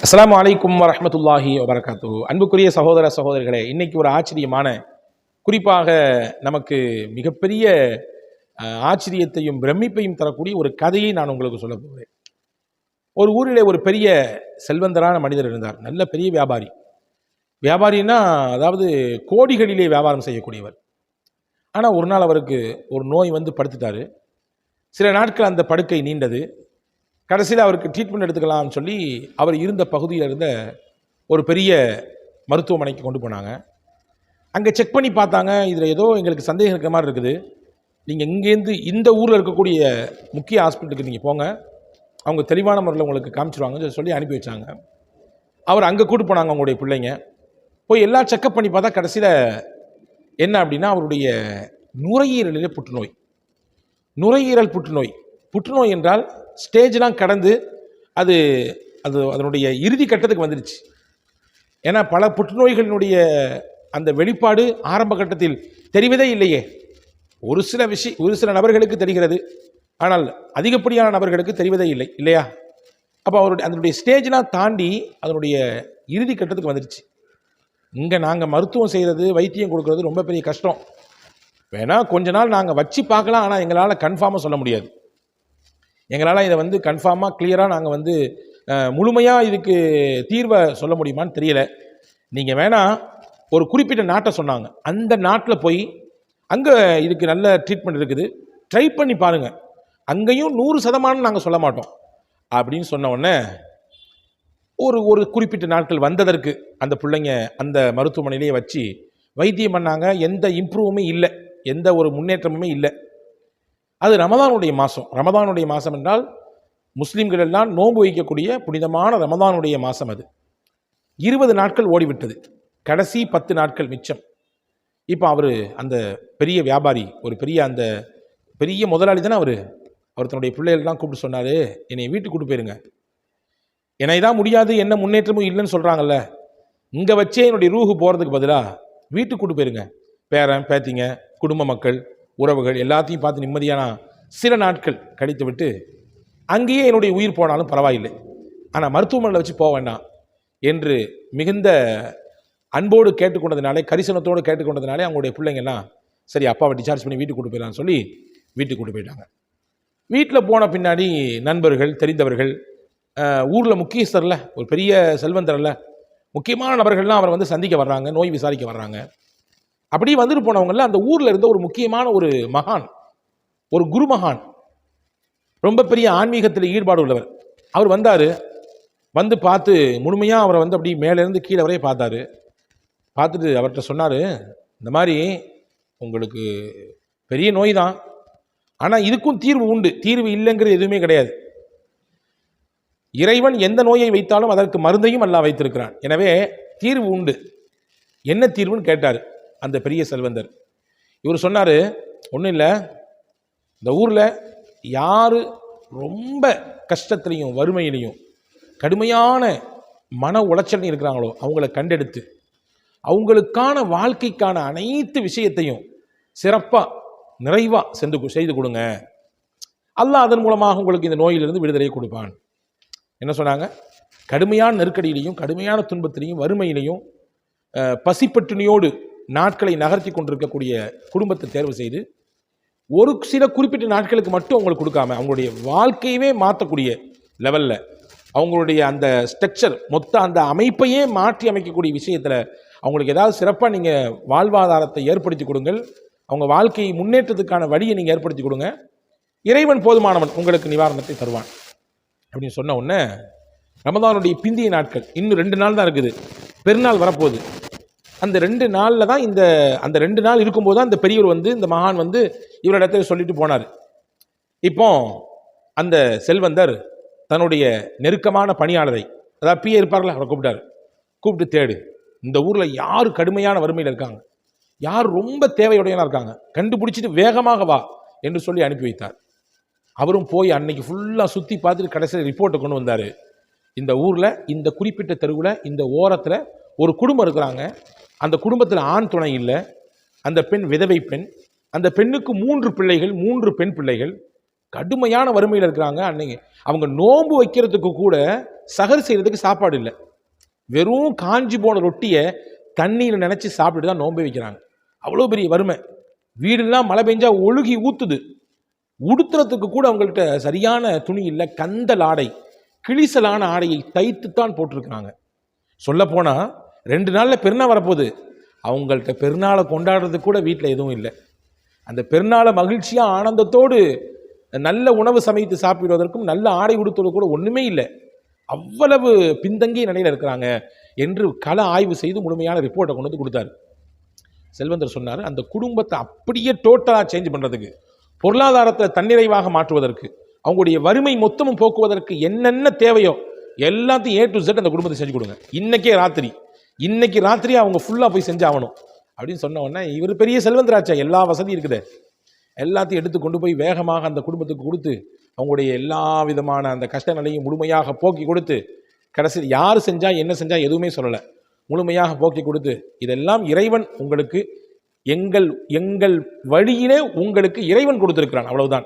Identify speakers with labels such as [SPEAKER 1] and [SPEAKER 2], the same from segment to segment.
[SPEAKER 1] அஸ்ஸலாமு அலைக்கும் வரஹ்மத்துல்லாஹி வபரகாத்துஹு. அன்புக்குரிய சகோதர சகோதரிகளே, இன்னைக்கு ஒரு ஆச்சரியமான, குறிப்பாக நமக்கு மிகப்பெரிய ஆச்சரியத்தையும் பிரமிப்பையும் தரக்கூடிய ஒரு கதையை நான் உங்களுக்கு சொல்ல போகிறேன். ஒரு ஊரிலே ஒரு பெரிய செல்வந்தரான மனிதர் இருந்தார். நல்ல பெரிய வியாபாரி. வியாபாரின்னா அதாவது கோடிகளிலே வியாபாரம் செய்யக்கூடியவர். ஆனால் ஒரு நாள் அவருக்கு ஒரு நோய் வந்து படுத்துட்டாரு. சில நாட்கள் அந்த படுக்கை நீண்டது. கடைசியில் அவருக்கு ட்ரீட்மெண்ட் எடுத்துக்கலாம்னு சொல்லி அவர் இருந்த பகுதியில் இருந்த ஒரு பெரிய மருத்துவமனைக்கு கொண்டு போனாங்க. அங்கே செக் பண்ணி பார்த்தாங்க. இதில் ஏதோ எங்களுக்கு சந்தேகம் இருக்கிற மாதிரி இருக்குது. நீங்கள் இங்கேருந்து இந்த ஊரில் இருக்கக்கூடிய முக்கிய ஹாஸ்பிட்டலுக்கு நீங்கள் போங்க, அவங்க தெளிவான முறையில் உங்களுக்கு காமிச்சிருவாங்கன்னு சொல்லி அனுப்பி வச்சாங்க. அவர் அங்கே கூட்டு போனாங்க. அவங்களுடைய பிள்ளைங்க போய் எல்லாம் செக்கப் பண்ணி பார்த்தா கடைசியில் என்ன அப்படின்னா, அவருடைய நுரையீரலிலே புற்றுநோய். நுரையீரல் புற்றுநோய். புற்றுநோய் என்றால் ஸ்டேஜ்லாம் கடந்து அது அது அதனுடைய இறுதி கட்டத்துக்கு வந்துடுச்சு. ஏன்னா பல புற்றுநோய்களினுடைய அந்த வெளிப்பாடு ஆரம்ப கட்டத்தில் தெரிவதே இல்லையே. ஒரு சில நபர்களுக்கு தெரிகிறது, ஆனால் அதிகப்படியான நபர்களுக்கு தெரிவதே இல்லை இல்லையா? அப்போ அதனுடைய ஸ்டேஜ்லாம் தாண்டி அதனுடைய இறுதி கட்டத்துக்கு வந்துடுச்சு. இங்கே நாங்கள் மருத்துவம் செய்கிறது, வைத்தியம் கொடுக்கறது ரொம்ப பெரிய கஷ்டம். வேணால் கொஞ்ச நாள் நாங்கள் வச்சு பார்க்கலாம், ஆனால் எங்களால் கன்ஃபார்மாக சொல்ல முடியாது. எங்களால் இதை வந்து கன்ஃபார்மாக கிளியராக நாங்கள் முழுமையாக இதுக்கு தீர்வை சொல்ல முடியுமான்னு தெரியலை. நீங்கள் வேணால் ஒரு குறிப்பிட்ட நாட்டை சொன்னாங்க, அந்த நாட்டில் போய் அங்கே இதுக்கு நல்ல ட்ரீட்மெண்ட் இருக்குது, ட்ரை பண்ணி பாருங்கள், அங்கேயும் 100% நாங்கள் சொல்ல மாட்டோம் அப்படின்னு சொன்ன உடனே ஒரு குறிப்பிட்ட நாட்கள் வந்ததற்கு அந்த பிள்ளைங்க அந்த மருத்துவமனையிலேயே வச்சு வைத்தியம் பண்ணாங்க. எந்த இம்ப்ரூவுமே இல்லை, எந்த ஒரு முன்னேற்றமுமே இல்லை. அது ரமதானுடைய மாதம். ரமதானுடைய மாதம் என்றால் முஸ்லீம்கள் எல்லாம் நோன்பு வைக்கக்கூடிய புனிதமான ரமதானுடைய மாதம். அது 20 நாட்கள் ஓடிவிட்டது. கடைசி 10 நாட்கள் மிச்சம். இப்போ அவர் அந்த பெரிய வியாபாரி, ஒரு அந்த பெரிய முதலாளி தானே அவர் தன்னுடைய பிள்ளைகள்லாம் கூப்பிட்டு சொன்னார், என்னை வீட்டுக்கு கூப்பிட்டு போயிருங்க, என்னை தான் முடியாது, என்ன முன்னேற்றமும் இல்லைன்னு சொல்கிறாங்கல்ல, இங்கே வச்சே என்னுடைய ரூஹு போகிறதுக்கு பதிலாக வீட்டுக்கு கூப்பிட்டு போயிருங்க. பேரன் பேத்திங்க, குடும்ப மக்கள், உறவுகள் எல்லாத்தையும் பார்த்து நிம்மதியான சில நாட்கள் கழித்து விட்டு அங்கேயே என்னுடைய உயிர் போனாலும் பரவாயில்லை, ஆனால் மருத்துவமனையில் வச்சு போக வேண்டாம் என்று மிகுந்த அன்போடு கேட்டுக்கொண்டதுனாலே, கரிசனத்தோடு கேட்டுக்கொண்டதுனாலே அவங்களுடைய பிள்ளைங்கள்லாம் சரி அப்பாவை டிஸ்சார்ஜ் பண்ணி வீட்டுக்கு கூட்டு போயிடலான்னு சொல்லி வீட்டுக்கு கூட்டு போயிட்டாங்க. வீட்டில் போன பின்னாடி நண்பர்கள், தெரிந்தவர்கள், ஊரில் முக்கியஸ்தரில் ஒரு பெரிய செல்வந்தரில் முக்கியமான நபர்கள்லாம் அவரை வந்து சந்திக்க வர்றாங்க, நோய் விசாரிக்க வர்றாங்க. அப்படி வந்துட்டு போனவங்கள அந்த ஊரில் இருந்த ஒரு முக்கியமான ஒரு மகான், ஒரு குரு மகான், ரொம்ப பெரிய ஆன்மீகத்தில் ஈடுபாடு உள்ளவர். அவர் வந்தார். வந்து பார்த்து முழுமையாக அவரை வந்து அப்படி மேலேருந்து கீழே வரையே பார்த்தாரு. பார்த்துட்டு அவர்கிட்ட சொன்னார், இந்த மாதிரி உங்களுக்கு பெரிய நோய் தான், ஆனால் இதுக்கும் தீர்வு உண்டு, தீர்வு இல்லைங்கிறது எதுவுமே கிடையாது. இறைவன் எந்த நோயை வைத்தாலும் அதற்கு மருந்தையும் அல்லாஹ் வைத்திருக்கிறான், எனவே தீர்வு உண்டு. என்ன தீர்வுன்னு கேட்டார் அந்த பெரிய செல்வந்தர். இவர் சொன்னார், ஒன்றும் இல்லை, இந்த ஊரில் யார் ரொம்ப கஷ்டத்துலையும் வறுமையிலையும் கடுமையான மன உளைச்சல் இருக்கிறாங்களோ அவங்கள கண்டெடுத்து அவங்களுக்கான வாழ்க்கைக்கான அனைத்து விஷயத்தையும் சிறப்பாக நிறைவாக செய்து கொடுங்க, அல்லாஹ் அதன் மூலமாக உங்களுக்கு இந்த நோயிலிருந்து விடுதலையை கொடுப்பான். என்ன சொன்னாங்க? கடுமையான நெருக்கடியிலையும் கடுமையான துன்பத்திலையும் வறுமையிலையும் பசிப்பட்டினியோடு நாட்களை நகர்த்தி கொண்டிருக்கக்கூடிய குடும்பத்தை தேர்வு செய்து ஒரு சில குறிப்பிட்ட நாட்களுக்கு மட்டும் அவங்களுக்கு கொடுக்காம அவங்களுடைய வாழ்க்கையவே மாற்றக்கூடிய லெவலில் அவங்களுடைய அந்த ஸ்ட்ரக்சர், மொத்த அந்த அமைப்பையே மாற்றி அமைக்கக்கூடிய விஷயத்தில் அவங்களுக்கு ஏதாவது சிறப்பாக நீங்கள் வாழ்வாதாரத்தை ஏற்படுத்தி கொடுங்கள், அவங்க வாழ்க்கை முன்னேற்றத்துக்கான வழியை நீங்கள் ஏற்படுத்தி கொடுங்க, இறைவன் போதுமானவன், உங்களுக்கு நிவாரணத்தை தருவான் அப்படின்னு சொன்ன உடனே ரமதானுடைய பிந்திய நாட்கள் இன்னும் 2 நாள் தான் இருக்குது, பெருநாள் வரப்போகுது. அந்த 2 நாளில் தான் அந்த 2 நாள் இருக்கும்போது தான் இந்த பெரியவர் வந்து, இந்த மகான் வந்து இவரிடத்தில் சொல்லிட்டு போனார். இப்போ அந்த செல்வந்தர் தன்னுடைய நெருக்கமான பணியாளரை, அதாவது பிஏ இருப்பார்ல, அவரை கூப்பிட்டு தேடு, இந்த ஊரில் யார் கடுமையான வறுமையில் இருக்காங்க, யார் ரொம்ப தேவையுடையனா இருக்காங்க, கண்டுபிடிச்சிட்டு வேகமாக வா என்று சொல்லி அனுப்பி வைத்தார். அவரும் போய் அன்னைக்கு ஃபுல்லாக சுற்றி பார்த்துட்டு கடைசியில் ரிப்போர்ட்டை கொண்டு வந்தார். இந்த ஊரில் இந்த குறிப்பிட்ட தெருவில் இந்த ஓரத்தில் ஒரு குடும்பம் இருக்கிறாங்க, அந்த குடும்பத்தில் ஆண் துணை இல்லை, அந்த பெண் விதவை பெண், அந்த பெண்ணுக்கு 3 பிள்ளைகள், 3 பெண் பிள்ளைகள், கடுமையான வறுமையில் இருக்கிறாங்க. அன்னைக்கு அவங்க நோன்பு வைக்கிறதுக்கு கூட சகர் செய்யறதுக்கு சாப்பாடு இல்லை. வெறும் காஞ்சி போன ரொட்டியை தண்ணியில் நினைச்சு சாப்பிட்டு தான் நோன்பு வைக்கிறாங்க. அவ்வளோ பெரிய வறுமை. வீடெல்லாம் மழை பெஞ்சா ஒழுகி ஊத்துது. உடுத்துறதுக்கு கூட அவங்கள்ட்ட சரியான துணி இல்லை. கந்தல் ஆடை, கிழிசலான ஆடையை தைத்துத்தான் போட்டிருக்கிறாங்க. சொல்ல போனா 2 நாள்ல பெருநாள் வரப்போகுது. அவங்கள்ட்ட பெருநாளை கொண்டாடுறதுக்கு கூட வீட்டில் எதுவும் இல்லை. அந்த பெருநாளை மகிழ்ச்சியா ஆனந்தத்தோடு நல்ல உணவு சமைத்து சாப்பிடுவதற்கும் நல்ல ஆடை உடுத்துவது கூட ஒண்ணுமே இல்லை. அவ்வளவு பின்தங்கிய நிலையில் இருக்கிறாங்க என்று கள ஆய்வு செய்து முழுமையான ரிப்போர்ட்டை கொண்டு வந்து கொடுத்தாரு. செல்வந்தர் சொன்னார், அந்த குடும்பத்தை அப்படியே டோட்டலாக சேஞ்ச் பண்ணுறதுக்கு, பொருளாதாரத்தை தன்னிறைவாக மாற்றுவதற்கு, அவங்களுடைய வறுமை மொத்தமும் போக்குவதற்கு என்னென்ன தேவையோ எல்லாத்தையும் A to Z அந்த குடும்பத்தை செஞ்சு கொடுங்க. இன்னைக்கு ராத்திரி அவங்க ஃபுல்லாக போய் செஞ்சாகணும் அப்படின்னு சொன்ன உடனே, இவர் பெரிய செல்வந்தராச்சா, எல்லா வசதியும் இருக்குது, எல்லாத்தையும் எடுத்து கொண்டு போய் வேகமாக அந்த குடும்பத்துக்கு கொடுத்து அவங்களுடைய எல்லா விதமான அந்த கஷ்ட நிலையும் முழுமையாக போக்கி கொடுத்து, கடைசியில் யார் செஞ்சா என்ன செஞ்சா எதுவுமே சொல்லலை, முழுமையாக போக்கி கொடுத்து, இதெல்லாம் இறைவன் உங்களுக்கு எங்கள் வழியிலே உங்களுக்கு இறைவன் கொடுத்திருக்கிறான், அவ்வளவுதான்.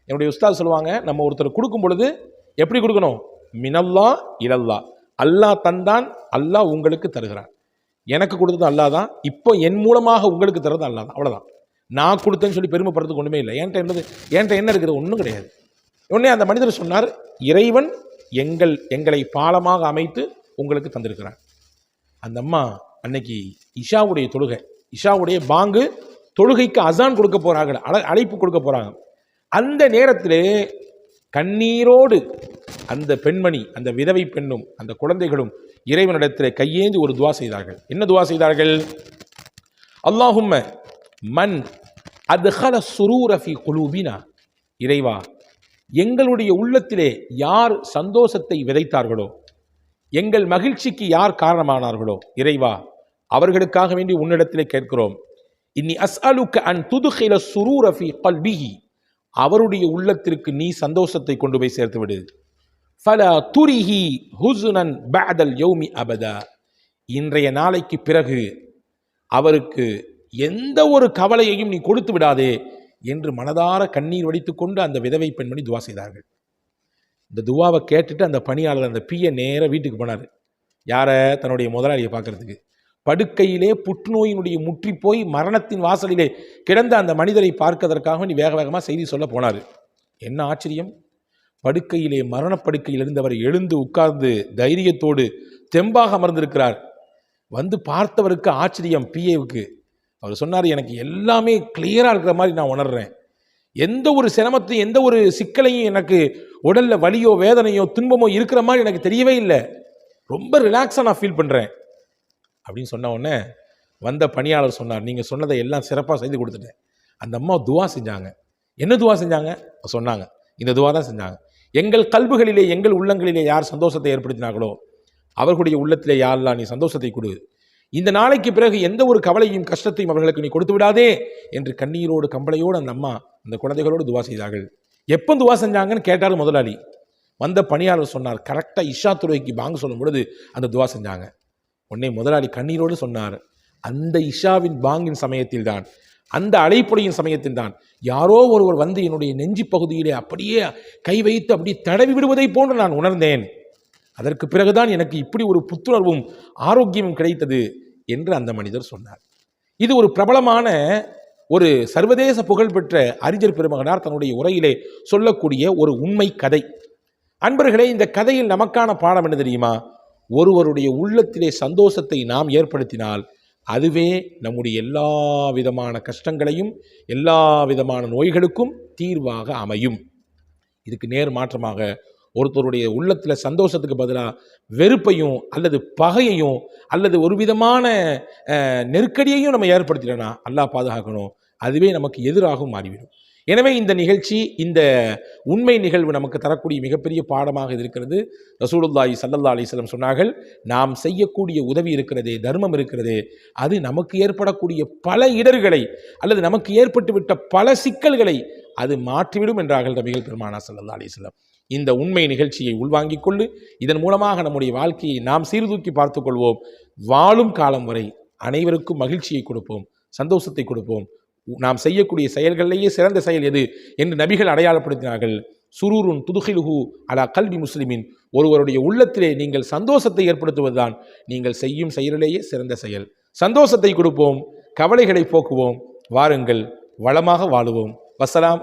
[SPEAKER 1] என்னுடைய உஸ்தாத் சொல்லுவாங்க, நம்ம ஒருத்தர் கொடுக்கும் பொழுது எப்படி கொடுக்கணும்? மினல்லா இலல்லா, அல்லாஹ் தந்தான், அல்லாஹ் உங்களுக்கு தருகிறான். எனக்கு கொடுத்தது அல்லாஹ் தான், இப்போ என் மூலமாக உங்களுக்கு தருறது அல்லாஹ் தான், அவ்வளவுதான். நான் கொடுத்தேன்னு சொல்லி பெருமைப்படுறதுக்கு ஒண்ணுமே இல்லை. என்கிட்ட என்ன இருக்குது? ஒன்றும் கிடையாது. உடனே அந்த மனிதர் சொன்னார், இறைவன் எங்களை பாலமாக அமைத்து உங்களுக்கு தந்திருக்கிறார். அந்த அம்மா அன்னைக்கு இஷாவுடைய தொழுகை, இஷாவுடைய பாங்கு தொழுகைக்கு அசான் கொடுக்க போறாங்க, அழைப்பு கொடுக்க போறாங்க. அந்த நேரத்திலே கண்ணீரோடு அந்த பெண்மணி, அந்த விதவை பெண்ணும் அந்த குழந்தைகளும் இறைவனிடத்திலே கையேந்தி ஒரு துவா செய்தார்கள். என்ன துவா செய்தார்கள்? அல்லாஹும்ம மன் அத்கல சுரூர ஃபீ குலூபினா, இறைவா எங்களுடைய உள்ளத்திலே யார் சந்தோஷத்தை விதைத்தார்களோ, எங்கள் மகிழ்ச்சிக்கு யார் காரணமானார்களோ, இறைவா அவர்களுக்காக வேண்டி உன்னிடத்திலே கேட்கிறோம். இன்னி அஸ்அலுக அன் துத்கில சுரூர ஃபீ கல்பிஹி, அவருடைய உள்ளத்திற்கு நீ சந்தோஷத்தை கொண்டு போய் சேர்த்து விடு. ஃபலா துரிஹி ஹுஸ்னன் பஅதல் யௌமி அபதா, இன்றைய நாளைக்கு பிறகு அவருக்கு எந்த ஒரு கவலையையும் நீ கொடுத்து விடாதே என்று மனதார கண்ணீர் வடித்துக்கொண்டு அந்த விதவை பெண்மணி துவா செய்தார்கள். இந்த துவாவை கேட்டுட்டு அந்த பணியாளர், அந்த பிஏ நேர வீட்டுக்கு போனார். யாரை? தன்னுடைய முதலாளியை பார்க்கறதுக்கு. படுக்கையிலே புற்றுநோயினுடைய முற்றி போய் மரணத்தின் வாசலிலே கிடந்த அந்த மனிதரை பார்க்கதற்காக நீ வேக வேகமாக செய்தி சொல்ல போனார். என்ன ஆச்சரியம்! படுக்கையிலே, மரணப்படுக்கையில் இருந்தவர் எழுந்து உட்கார்ந்து தைரியத்தோடு தெம்பாக அமர்ந்திருக்கிறார். வந்து பார்த்தவருக்கு ஆச்சரியம், பிஏவுக்கு. அவர் சொன்னார், எனக்கு எல்லாமே கிளியராக இருக்கிற மாதிரி நான் உணர்றேன், எந்த ஒரு சிரமத்தையும் எந்த ஒரு சிக்கலையும் எனக்கு உடல்ல வலியோ வேதனையோ துன்பமோ இருக்கிற மாதிரி எனக்கு தெரியவே இல்லை, ரொம்ப ரிலாக்ஸாக நான் ஃபீல் பண்ணுறேன் அப்படின்னு சொன்ன உடனே வந்த பணியாளர் சொன்னார், நீங்கள் சொன்னதை எல்லாம் சிறப்பாக செய்து கொடுத்துட்டேன். அந்த அம்மா துவா செஞ்சாங்க. என்ன துவா செஞ்சாங்க சொன்னாங்க? இந்த துவா தான் செஞ்சாங்க. எங்கள் கல்புகளிலே, எங்கள் உள்ளங்களிலே யார் சந்தோஷத்தை ஏற்படுத்தினார்களோ அவர்களுடைய உள்ளத்திலே யாரெல்லாம் நீ சந்தோஷத்தை கொடு, இந்த நாளைக்கு பிறகு எந்த ஒரு கவலையும் கஷ்டத்தையும் அவர்களுக்கு நீ கொடுத்து விடாதே என்று கண்ணீரோடு கம்பளையோடு அந்த அம்மா அந்த குழந்தைகளோடு துவா செய்தார்கள். எப்போ துவா செஞ்சாங்கன்னு கேட்டார் முதலாளி. வந்த பணியாளர் சொன்னார், கரெக்டாக இஷா தொழுகைக்கு பாங்கு சொல்லும் பொழுது அந்த துவா செஞ்சாங்க. உடனே முதலாளி கண்ணீரோடு சொன்னார், அந்த இஷாவின் பாங்கின் சமயத்தில் தான், அந்த அழைப்புடையின் சமயத்தில் தான் யாரோ ஒருவர் வந்து என்னுடைய நெஞ்சி பகுதியிலே அப்படியே கை வைத்து அப்படியே தடவி விடுவதை போன்று நான் உணர்ந்தேன். அதற்கு பிறகுதான் எனக்கு இப்படி ஒரு புத்துணர்வும் ஆரோக்கியமும் கிடைத்தது என்று அந்த மனிதர் சொன்னார். இது ஒரு பிரபலமான, ஒரு சர்வதேச புகழ்பெற்ற அறிஞர் பெருமகனார் தன்னுடைய உரையிலே சொல்லக்கூடிய ஒரு உண்மை கதை. அன்பர்களே, இந்த கதையில் நமக்கான பாடம் என்ன தெரியுமா? ஒருவருடைய உள்ளத்திலே சந்தோஷத்தை நாம் ஏற்படுத்தினால் அதுவே நம்முடைய எல்லா விதமான கஷ்டங்களையும் எல்லா விதமான நோய்களுக்கும் தீர்வாக அமையும். இதுக்கு நேர் மாற்றமாக ஒருத்தருடைய உள்ளத்தில் சந்தோஷத்துக்கு பதிலாக வெறுப்பையும் அல்லது பகையையும் அல்லது ஒரு விதமான நெருக்கடியையும் நம்ம ஏற்படுத்திட்டோம்னா அல்லாஹ் பாதுகாக்கணும், அதுவே நமக்கு எதிராகவும் மாறிவிடும். எனவே இந்த நிகழ்ச்சி, இந்த உண்மை நிகழ்வு நமக்கு தரக்கூடிய மிகப்பெரிய பாடமாக இருக்கிறது. ரசூலுல்லாஹி ஸல்லல்லாஹு அலைஹி வஸல்லம் சொன்னார்கள், நாம் செய்யக்கூடிய உதவி இருக்கிறதே, தர்மம் இருக்கிறதே, அது நமக்கு ஏற்படக்கூடிய பல இடர்களை அல்லது நமக்கு ஏற்பட்டுவிட்ட பல சிக்கல்களை அது மாற்றிவிடும் என்றார்கள் நபிகள் பெருமானார் ஸல்லல்லாஹு அலைஹி வஸல்லம். இந்த உண்மை நிகழ்ச்சியை உள்வாங்கிக் கொண்டு இதன் மூலமாக நம்முடைய வாழ்க்கையை நாம் சீர்தூக்கி பார்த்துக் கொள்வோம். வாழும் காலம் வரை அனைவருக்கும் மகிழ்ச்சியை கொடுப்போம், சந்தோஷத்தை கொடுப்போம். நாம் செய்யக்கூடிய செயல்களிலேயே சிறந்த செயல் எது என்று நபிகள் அடையாளப்படுத்தினார்கள்? சுரூருன் துதுகிலுஹு அலா கல்வி முஸ்லிமின், ஒருவருடைய உள்ளத்திலே நீங்கள் சந்தோஷத்தை ஏற்படுத்துவதுதான் நீங்கள் செய்யும் செயலிலேயே சிறந்த செயல். சந்தோஷத்தை கொடுப்போம், கவலைகளை போக்குவோம், வாருங்கள் வளமாக வாழுவோம். வசலாம்.